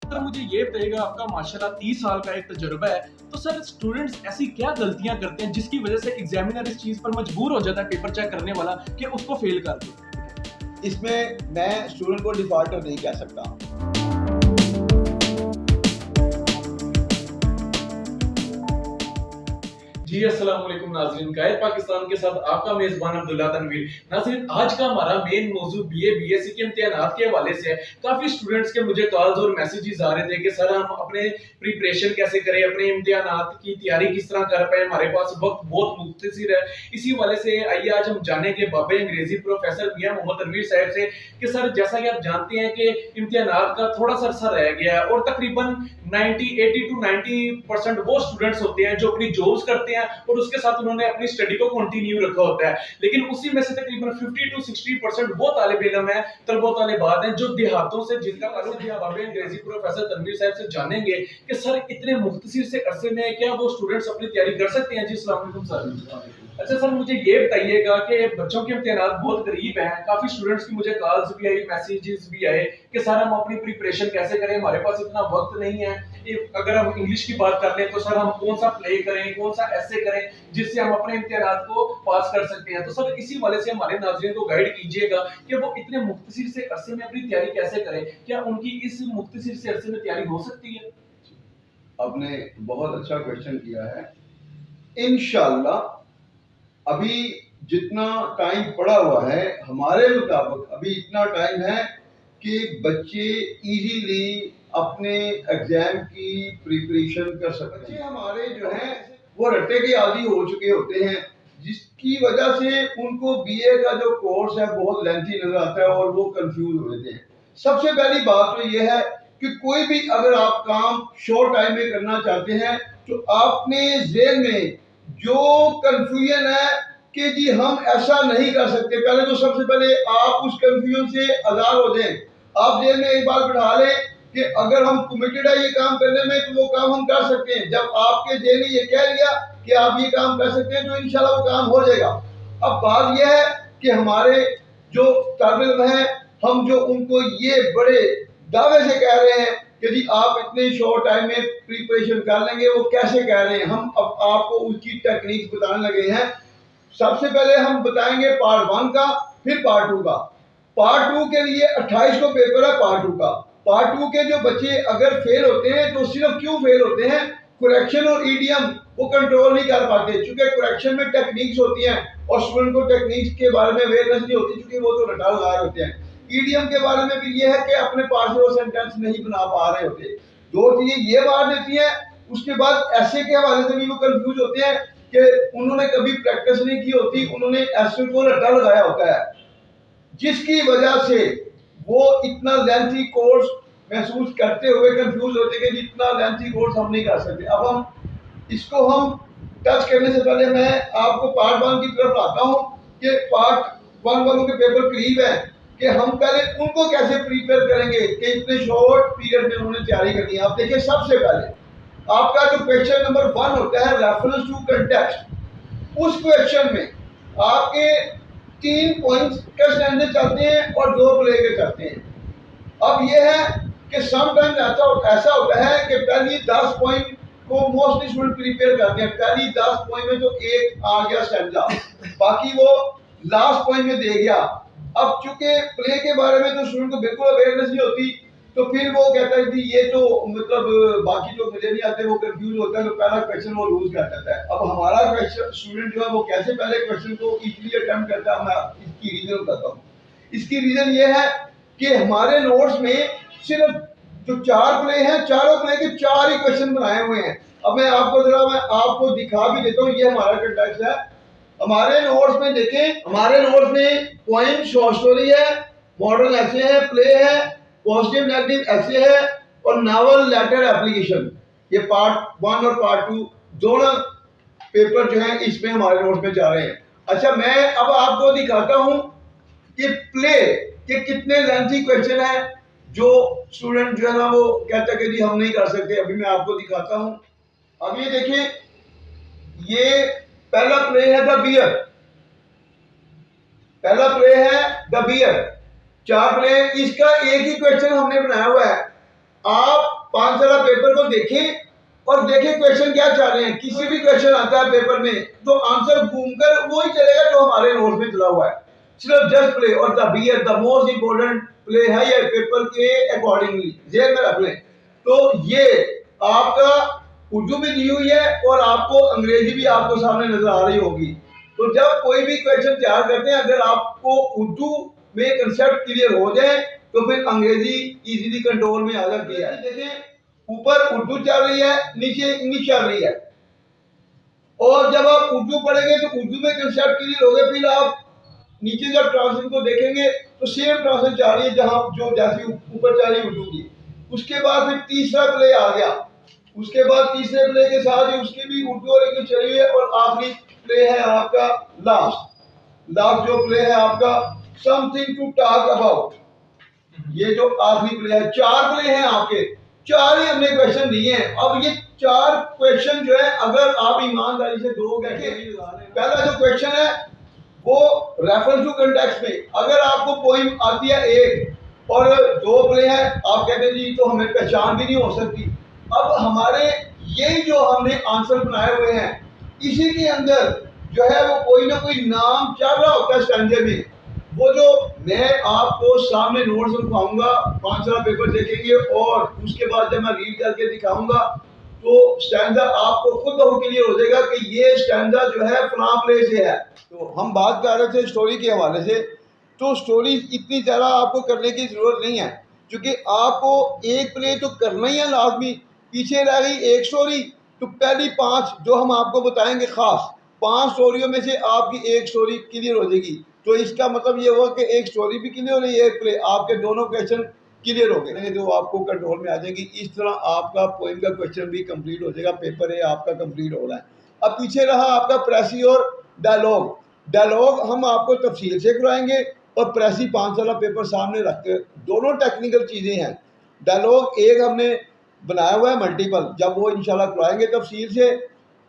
Sir मुझे ये बताइएगा, आपका माशाल्लाह 30 साल का एक तजुर्बा है, तो सर स्टूडेंट्स ऐसी क्या गलतियां करते हैं जिसकी वजह से एग्जामिनर इस चीज पर मजबूर हो जाता है, पेपर चेक करने वाला, कि उसको फेल कर दे? इसमें मैं स्टूडेंट को डिफॉल्टर नहीं कह सकता। जी अस्सलाम वालेकुम नाज़रीन, गायब पाकिस्तान के साथ आपका मेजबान अब्दुल्ला तनवीर। नाज़रीन, आज का हमारा मेन मौजू बीए बीएससी के इम्तिहानात के हवाले से है। काफी स्टूडेंट्स के मुझे कॉल्स और मैसेजेस आ रहे थे कि सर हम अपने प्रिपरेशन कैसे करें, अपने इम्तिहानात की तैयारी किस तरह कर पाए, हमारे पास वक्त बहुत मुख्तसर है। इसी वाले से आइए आज हम जानेंगे बाबे अंग्रेजी प्रोफेसर मियां मोहम्मद तनवीर साहब से कि सर जैसा कि आप जानते हैं कि इम्तिहानात का थोड़ा सा अरसा रह गया है और तकरीबन 80 टू 90% वो स्टूडेंट्स होते हैं जो अपनी जॉब्स करते हैं और उसके साथ उन्होंने अपनी स्टडी को कंटिन्यू रखा होता है, लेकिन उसी में से तकरीबन 50 टू 60% वो तालिब इल्म है, तलबो तालिबात हैं जो देहातों से, जिनका ताल्लुक है बाबे अंग्रेजी प्रोफेसर तनवीर साहब से जानेंगे कि सर इतने मुख्तसर से अरसे में क्या वो स्टूडेंट्स अपनी तैयारी कर सकते हैं। जी अस्सलाम वालेकुम सर। अच्छा सर, मुझे ये बताइएगा कि बच्चों के इम्तिहानात बहुत करीब हैं, काफी स्टूडेंट्स की मुझे कॉल्स भी आई, मैसेजेस भी आए कि सर हम अपनी प्रिपरेशन कैसे करें, हमारे पास इतना वक्त नहीं है। अगर हम इंग्लिश की बात कर लें तो सर हम कौन सा प्ले करें, कौन सा ऐसे करें जिससे हम अपने इम्तिहानात को पास कर सकते हैं। तो सर इसी वाले से हमारे नाज़रीन को गाइड कीजिएगा कि वो इतने मुख्तसर से अरसे में अपनी तैयारी कैसे करें, क्या उनकी इस मुख्तसर से अरसे में तैयारी हो सकती है? आपने बहुत अच्छा क्वेश्चन किया है। इंशाल्लाह अभी जितना टाइम पड़ा हुआ है हमारे मुताबिक अभी इतना टाइम है कि बच्चे इजीली अपने एग्जाम की प्रिपरेशन कर सकते हैं। बच्चे हमारे जो हैं वो रट्टे के आदी हो चुके होते हैं, जिसकी वजह से उनको बीए का जो कोर्स है बहुत लेंथी नजर आता है और वो कंफ्यूज हो जाते हैं। सबसे पहली बात तो ये है कि कोई भी अगर आप काम शॉर्ट टाइम में करना चाहते हैं तो आपने ज़हन में जो कंफ्यूजन है कि जी हम ऐसा नहीं कर सकते, पहले तो सबसे पहले आप उस कंफ्यूजन से आजाद हो जाएं। आप जेल में एक बार बिठा लें कि अगर हम कमिटेड है ये काम करने में तो वो काम हम कर सकते हैं। जब आपके जेल ने ये कह लिया कि आप ये काम कर सकते हैं तो इंशाल्लाह वो काम हो जाएगा। अब बात यह है कि हमारे जो तालिब इल्म हैं, हम जो उनको ये बड़े दावे से कह रहे हैं कि जी आप इतने शॉर्ट टाइम में प्रिपरेशन कर लेंगे, वो कैसे कह रहे हैं, हम अब आपको उसकी टेक्निक बताने लगे हैं। सबसे पहले हम बताएंगे पार्ट 1 का, फिर पार्ट 2 का। पार्ट 2 के लिए 28 को पेपर है पार्ट 2 का। पार्ट 2 के जो बच्चे अगर फेल होते हैं तो सिर्फ क्यों फेल होते हैं, करेक्शन और ईडीएम वो कंट्रोल नहीं कर पाते, क्योंकि करेक्शन में टेक्निक्स होती हैं और स्टूडेंट को टेक्निक्स के बारे में अवेयरनेस नहीं होती, क्योंकि वो तो रटा लगा होते हैं। ईडीएम के बारे में भी ये है कि अपने पास वो सेंटेंस नहीं बना पा रहे होते। दो चीजें ये बात देती हैं। उसके बाद ऐसे के हवाले से भी वो कंफ्यूज होते हैं कि उन्होंने कभी प्रैक्टिस नहीं की होती, उन्होंने ऐसे को रट्टा लगाया होता है, जिसकी वजह से वो इतना लेंथी कोर्स महसूस करते हुए कंफ्यूज होते कि इतना लेंथी कोर्स हम नहीं कर सकते। अब हम इसको हम टच करने से पहले मैं आपको पार्ट 1 की तरफ लाता हूँ कि पार्ट 1 वालों के पेपर करीब है कि हम पहले उनको कैसे प्रिपेयर करेंगे कि इतने शॉर्ट पीरियड में उन्होंने तैयारी करनी है। आप देखिए, सबसे पहले आपका जो क्वेश्चन नंबर 1 होता है रेफरेंस टू कंटेक्स्ट, उस क्वेश्चन में आपके 3 पॉइंट्स के स्टैंडे चलते हैं और 2 प्ले के चलते हैं। अब यह है कि समटाइम्स ऐसा होता है कि पहली 10 पॉइंट को मोस्टली स्टूडेंट प्रिपेयर करते हैं, पहली 10 पॉइंट में तो एक आ गया स्टैंडा, बाकी वो लास्ट पॉइंट में दे गया। अब चूंकि प्ले के बारे में तो स्टूडेंट को बिल्कुल अवेयरनेस नहीं होती, तो फिर वो कहता है कि ये तो मतलब बाकी जो मुझे नहीं आते, वो कंफ्यूज होता है, तो पहला क्वेश्चन वो लूज कर देता है। अब हमारा क्वेश्चन स्टूडेंट जो है वो कैसे पहले क्वेश्चन को इजीली अटेम्प्ट करता है, मैं इसकी रीजन बताता हूँ। इसकी रीजन ये है कि हमारे नोट्स में सिर्फ जो 4 प्ले हैं, चारों प्ले के 4 ही क्वेश्चन बनाए हुए हैं। अब मैं आपको दिखा भी देता हूँ, ये हमारा कंटेक्स्ट है। हमारे नोट्स में देखें, हमारे नोट्स में पोएम शॉर्ट स्टोरी है, मॉडल ऐसे है, प्ले है, पॉजिटिव नेगेटिव ऐसे है और नावल लेटर एप्लीकेशन। ये पार्ट 1 और पार्ट 2 दोनों पेपर जो है इसमें हमारे नोट्स में जा रहे हैं। अच्छा, मैं अब आपको दिखाता हूं कि प्ले के कितने लेंथी क्वेश्चन है जो स्टूडेंट जो है ना वो कहता है कि जी हम नहीं कर सकते। अभी मैं आपको दिखाता हूं। अब ये देखिए, ये पहला प्ले है द बियर, पहला प्ले है द बियर, 4 प्ले, इसका एक ही क्वेश्चन हमने बनाया हुआ है। आप 5 साल पेपर को देखें और देखें क्वेश्चन क्या चाह रहे हैं। किसी भी क्वेश्चन आता है पेपर में तो आंसर घूमकर वो ही चलेगा जो हमारे नोट में चला हुआ है। सिर्फ जस्ट प्ले और the be the most important play है ये पेपर के अकॉर्डिंगली जेल में रख लें। तो ये आपका उर्दू भी दी हुई है और आपको अंग्रेजी भी आपको सामने नजर आ रही होगी। तो जब कोई भी क्वेश्चन तैयार करते हैं, अगर आपको उर्दू में कंसेप्ट क्लियर हो जाए तो फिर अंग्रेजी इजीली कंट्रोल में आ जाती है। देखें ऊपर उर्दू चल रही है, नीचे इंग्लिश चल रही है, और जब आप उर्दू पढ़ेंगे तो उर्दू में कंसेप्ट क्लियर हो गए, फिर आप नीचे जब ट्रांसलेशन को देखेंगे तो सेम ट्रांसलेशन जा रही है जहां जो जैसी ऊपर जा रही है उर्दू की। उसके बाद फिर तीसरा प्ले आ गया, उसके बाद तीसरे प्ले के साथ ही उसकी भी उर्दू और इंग्लिश चली है, और आखिरी प्ले है आपका लास्ट जो प्ले है आपका समथिंग टू टॉक अबाउट। ये जो आखिरी प्ले है, 4 प्ले हैं आपके, 4 ही हमने क्वेश्चन दिए हैं। अब ये 4 क्वेश्चन जो है अगर आप ईमानदारी से दोगे, पहला जो क्वेश्चन है वो रेफरेंस टू कंटेक्स्ट में, अगर आपको पोइम आती है एक और 2 प्ले है, आप कहते हैं जी तो हमें पहचान भी नहीं हो सकती। अब हमारे यही जो हमने आंसर बनाए हुए हैं, इसी के अंदर जो है वो कोई ना कोई नाम चल रहा होता है स्टैंडे में। वो जो मैं आपको सामने नोट्स लिखवाऊंगा, 5 साल पेपर देखेंगे और उसके बाद जब मैं रीड करके दिखाऊंगा तो स्टैंडा आपको खुद बहुत क्लियर हो जाएगा कि ये स्टैंडा जो है फलां प्ले से है। तो हम बात कर रहे थे स्टोरी के हवाले से, तो स्टोरी इतनी ज़्यादा आपको करने की ज़रूरत नहीं है, क्योंकि आपको एक प्ले तो करना ही है लाजमी। पीछे रह गई एक स्टोरी, तो पहली 5 जो हम आपको बताएंगे ख़ास 5 स्टोरियों में से आपकी एक स्टोरी क्लियर हो जाएगी। तो इसका मतलब ये हुआ कि एक स्टोरी भी क्लियर हो रही है, एक प्ले, आपके दोनों क्वेश्चन क्लियर हो गए जो आपको कंट्रोल में आ जाएगी। इस तरह आपका पोइम का क्वेश्चन भी कंप्लीट हो जाएगा, पेपर है आपका कंप्लीट हो रहा है। अब पीछे रहा आपका प्रेसी और डायलॉग हम आपको तफसील से कराएंगे, और प्रेसी 5 साल पेपर सामने रख के दोनों टेक्निकल चीज़ें हैं। डायलॉग एक हमने बनाया हुआ है मल्टीपल, जब वो इंशाल्लाह कराएंगे तफसील से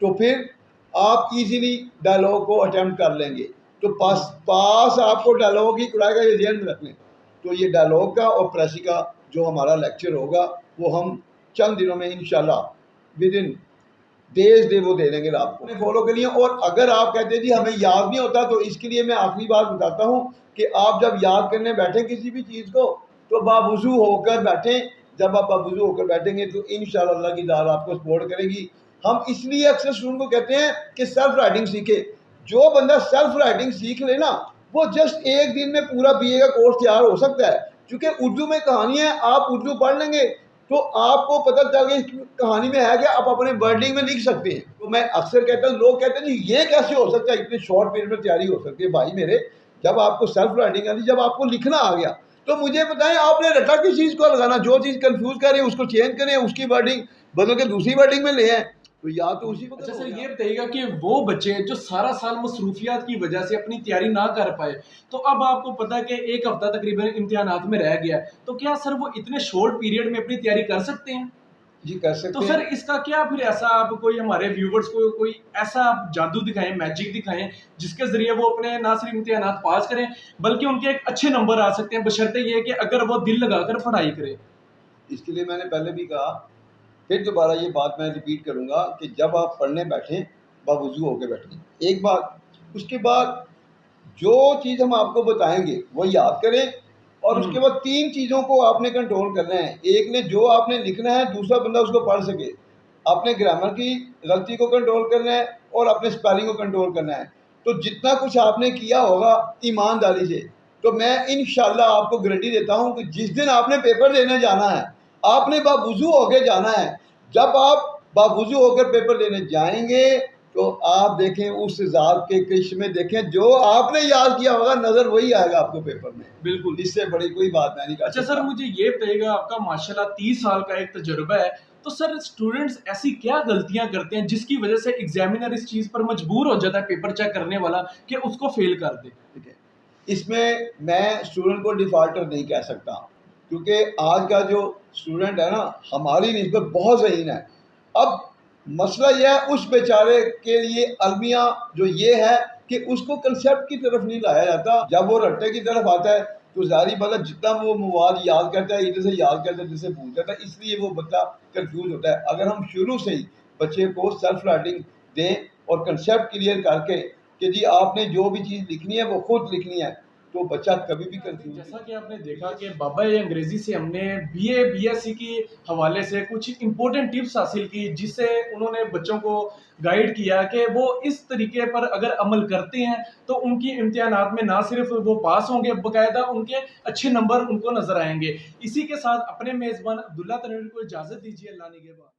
तो फिर आप इजीली डायलॉग को अटेम्प्ट कर लेंगे। तो पास आपको डायलॉग ही कराएगा, ये ध्यान में रख लें। तो ये डायलॉग का और प्रेसी का जो हमारा लेक्चर होगा वो हम चंद दिनों में इंशाल्लाह विद इन डे वो दे देंगे आपको फॉलो के लिए। और अगर आप कहते हैं जी हमें याद नहीं होता, तो इसके लिए मैं आखिरी बात बताता हूँ कि आप जब याद करने बैठें किसी भी चीज़ को तो बावजू होकर बैठें। जब आप बावजू होकर बैठेंगे तो इंशाल्लाह अल्लाह की दाद आपको सपोर्ट करेगी। हम इसलिए अक्सर स्टूडेंट को कहते हैं कि सेल्फ राइटिंग सीखे। जो बंदा सेल्फ राइटिंग सीख लेना वो जस्ट एक दिन में पूरा बीए का कोर्स तैयार हो सकता है, क्योंकि उर्दू में कहानी है, आप उर्दू पढ़ लेंगे तो आपको पता चल गया इस कहानी में है कि आप अपने वर्डिंग में लिख सकते हैं। तो मैं अक्सर कहता हूँ, लोग कहते हैं जी ये कैसे हो सकता है, इतने शॉर्ट पीरियड में तैयारी हो सकती है। भाई मेरे, जब आपको सेल्फ राइटिंग आती, जब आपको लिखना आ गया तो मुझे बताएं आपने रटा किस चीज़ को लगाना। जो चीज़ कंफ्यूज कर रही है उसको चेंज करें, उसकी वर्डिंग बदल के दूसरी वर्डिंग में ले आए, तो या तो उसी वक्त। अच्छा सर, ये बताइएगा कि वो बच्चे जो सारा साल मसरूफियात की वजह से अपनी तैयारी ना कर पाए, तो अब आपको पता है कि 1 हफ्ता तकरीबन इम्तिहानात में रह गया, तो क्या सर वो इतने शॉर्ट पीरियड में अपनी तैयारी कर सकते हैं? जी कर सकते तो हैं। सर इसका क्या फिर ऐसा आप कोई हमारे व्यूवर्स को कोई ऐसा जादू दिखाएं, मैजिक दिखाएं, जिसके जरिए वो अपने ना सिर्फ इम्तिहानात पास करें बल्कि उनके एक अच्छे नंबर आ सकते हैं, बशर्ते ये कि अगर वो दिल लगाकर पढ़ाई करें। इसके लिए मैंने पहले भी कहा, फिर दोबारा ये बात मैं रिपीट करूँगा कि जब आप पढ़ने बैठें बावजू होकर बैठें। एक बात, उसके बाद जो चीज़ हम आपको बताएंगे वो याद करें, और उसके बाद 3 चीज़ों को आपने कंट्रोल करना है। एक ने जो आपने लिखना है दूसरा बंदा उसको पढ़ सके, आपने ग्रामर की गलती को कंट्रोल करना है और अपने स्पेलिंग को कंट्रोल करना है। तो जितना कुछ आपने किया होगा ईमानदारी से, तो मैं इंशाल्लाह आपको गारंटी देता हूँ कि जिस दिन आपने पेपर देने जाना है आपने बावजू होकर जाना है। जब आप बावजू होकर पेपर देने जाएंगे तो आप देखें उस ज़ात के कृष्ण में, देखें जो आपने याद किया होगा नज़र वही आएगा आपको पेपर में। बिल्कुल, इससे बड़ी कोई बात नहीं। अच्छा सर, मुझे ये बताइएगा, आपका माशाल्लाह 30 साल का एक तजुर्बा है, तो सर स्टूडेंट्स ऐसी क्या गलतियां करते हैं जिसकी वजह से एग्जामिनर इस चीज़ पर मजबूर हो जाता है, पेपर चेक करने वाला, कि उसको फेल कर दे? ठीक है, इसमें मैं स्टूडेंट को डिफ़ॉल्टर नहीं कह सकता, क्योंकि आज का जो स्टूडेंट है ना हमारी निस्बत बहुत ज़हीन है। अब मसला यह है उस बेचारे के लिए अलमिया जो ये है कि उसको कंसेप्ट की तरफ नहीं लाया जाता। जब वो रट्टे की तरफ आता है तो ज़ाहिर बात है जितना वो मवाद याद करता है इधर से याद करता है इधर से भूल जाता है, इसलिए वो बच्चा कंफ्यूज होता है। अगर हम शुरू से ही बच्चे को सेल्फ राइटिंग दें और कंसेप्ट क्लियर करके कि जी आपने जो भी चीज़ लिखनी है वो खुद लिखनी है, तो बच्चा कभी भी कंफ्यूज नहीं। जैसा कि आपने देखा कि बाबा ये अंग्रेजी से हमने बीए बीएससी की हवाले से कुछ इंपॉर्टेंट टिप्स हासिल की, जिससे उन्होंने बच्चों को गाइड किया कि वो इस तरीके पर अगर अमल करते हैं तो उनकी इम्तिहानात में ना सिर्फ वो पास होंगे, बकायदा उनके अच्छे नंबर उनको नजर आएंगे। इसी के साथ अपने मेज़बान अब्दुल्ला तनवीर को इजाज़त दीजिए। अल्लाह निगहबान।